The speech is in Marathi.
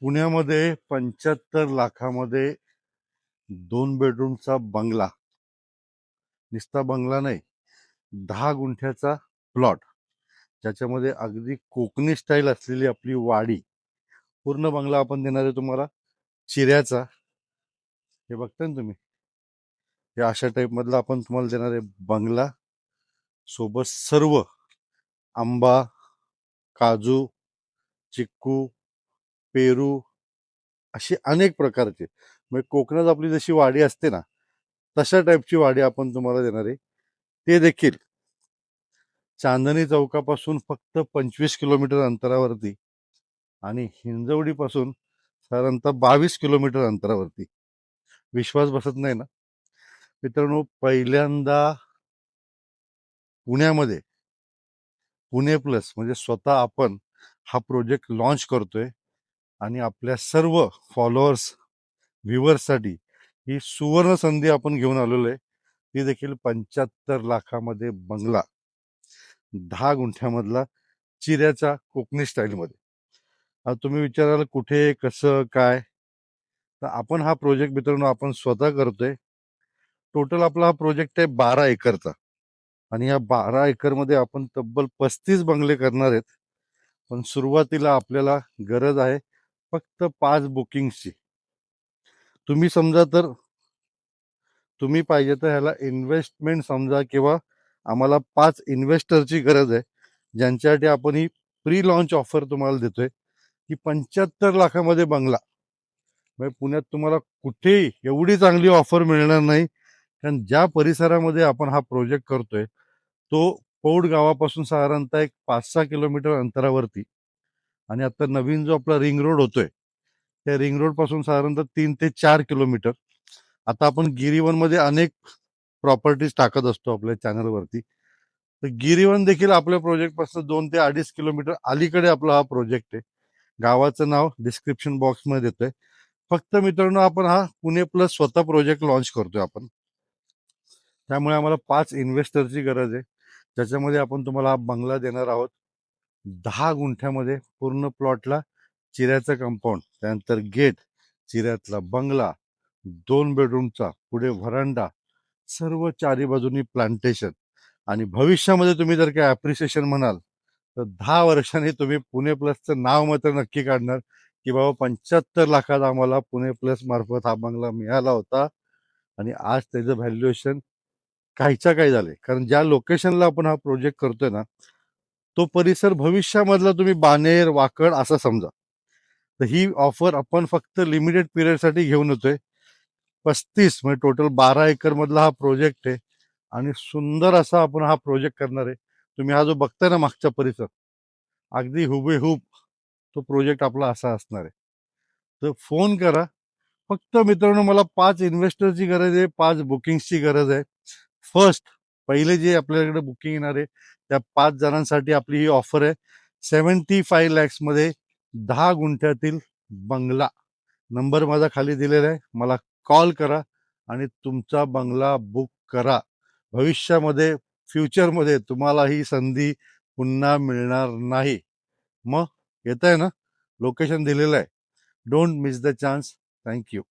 पुण्यामध्ये 75 लाखामध्ये 2 बेडरूमचा बंगला. नुसता बंगला नाही, 10 गुंठ्याचा प्लॉट, ज्याच्यामध्ये अगदी कोकणी स्टाईल असलेली आपली वाडी. पूर्ण बंगला आपण देणार आहे तुम्हाला चिऱ्याचा. हे बघताय ना तुम्ही, हे अशा टाईप मधला आपण तुम्हाला देणार आहे बंगला. सोबत सर्व आंबा, काजू, चिक्कू, पेरू अशी अनेक प्रकारचे, म्हणजे कोकणात आपली जशी वाडी असते ना, तशा टाईपची वाडी आपण तुम्हाला देणार आहे. ते देखील चांदणी चौकापासून फक्त 25 किलोमीटर अंतरावरती आणि हिंजवडीपासून साधारणतः 22 किलोमीटर अंतरावरती. विश्वास बसत नाही ना मित्रांनो? पहिल्यांदा पुण्यामध्ये पुणे प्लस म्हणजे स्वतः आपण हा प्रोजेक्ट लॉन्च करतोय आणि आपल्या सर्व फॉलोअर्स, व्ह्युअर्ससाठी ही सुवर्ण संधी आपण घेऊन आलेलो आहे. ती देखील 75 लाखामध्ये बंगला, 10 गुंठ्यामधला चिऱ्याचा कोकणी स्टाईलमध्ये. आता तुम्ही विचाराल कुठे, कसं, काय? तर आपण हा प्रोजेक्ट मित्रांनो आपण स्वतः करतोय. टोटल आपला हा प्रोजेक्ट आहे 12 एकरचा आणि या 12 एकरमध्ये आपण तब्बल 35 बंगले करणार आहेत. पण सुरुवातीला आपल्याला गरज आहे फक्त 5 बुकिंगची. तुम्ही समजा तर तुम्ही पाहिजे तर ह्याला इन्व्हेस्टमेंट समजा, किंवा आम्हाला 5 इन्व्हेस्टरची गरज आहे, ज्यांच्यासाठी आपण ही प्री लॉन्च ऑफर तुम्हाला देतोय की 75 लाखामध्ये बंगला. म्हणजे पुण्यात तुम्हाला कुठेही एवढी चांगली ऑफर मिळणार नाही. कारण ज्या परिसरामध्ये आपण हा प्रोजेक्ट करतोय तो पौड गावापासून साधारणतः एक 5-6 किलोमीटर अंतरावरती, आणि आता नवीन जो आपला रिंग रोड होतोय त्या रिंग रोड पासून साधारणतः 3 ते 4 किलोमीटर. आता आपण गिरीवनमध्ये अनेक प्रॉपर्टीज टाकत असतो आपल्या चॅनलवरती. तर गिरीवन देखील आपल्या प्रोजेक्टपासून 2 ते 2.5 किलोमीटर अलीकडे आपला हा प्रोजेक्ट आहे. गावाचं नाव डिस्क्रिप्शन बॉक्समध्ये देतोय. फक्त मित्रांनो आपण हा पुणे प्लस स्वतः प्रोजेक्ट लॉन्च करतोय आपण, त्यामुळे आम्हाला 5 इन्व्हेस्टरची गरज आहे, ज्याच्यामध्ये आपण तुम्हाला हा बंगला देणार आहोत. 10 गुंठ्यामध्ये पूर्ण प्लॉटला चिऱ्याचं कंपाऊंड, त्यानंतर गेट, चिऱ्यातला बंगला, 2 बेडरूमचा, पुढे व्हरांडा, सर्व चारी बाजूनी प्लांटेशन. आणि भविष्यामध्ये तुम्ही जर काही ॲप्रिसिएशन म्हणाल तर 10 वर्षांनी तुम्ही पुणे प्लसचं नाव मात्र नक्की काढणार की बाबा 75 लाखात आम्हाला पुणे प्लस मार्फत हा बंगला मिळाला होता. आणि आज त्याचं व्हॅल्युएशन काहीच्या काही झाले, कारण ज्या लोकेशनला आपण हा प्रोजेक्ट करतोय ना, तो परिसर भविष्यामधला तुम्ही बानेर, वाकड असं समजा. तर ही ऑफर आपण फक्त लिमिटेड पिरियडसाठी घेऊन येतोय. 35 म्हणजे टोटल 12 एकर मधला हा प्रोजेक्ट आहे आणि सुंदर असा आपण हा प्रोजेक्ट करणार आहे. तुम्ही हा जो बघताय ना मागचा परिसर, अगदी हुबेहूब तो प्रोजेक्ट आपला असा असणार आहे. तर फोन करा. फक्त मित्रांनो मला 5 इन्व्हेस्टरची गरज आहे, 5 बुकिंग्सची गरज आहे. फर्स्ट पहिले जे आपल्याकडे बुकिंग येणार आहे त्या 5 जणांसाठी आपली ही ऑफर आहे. 75 लॅक्समध्ये 10 गुंठ्यातील बंगला. नंबर माझा खाली दिलेला आहे, मला कॉल करा आणि तुमचा बंगला बुक करा. भविष्यामध्ये, फ्युचरमध्ये तुम्हाला ही संधी पुन्हा मिळणार नाही. मग येत आहे ना, लोकेशन दिलेलं आहे. Don't miss the chance. Thank you.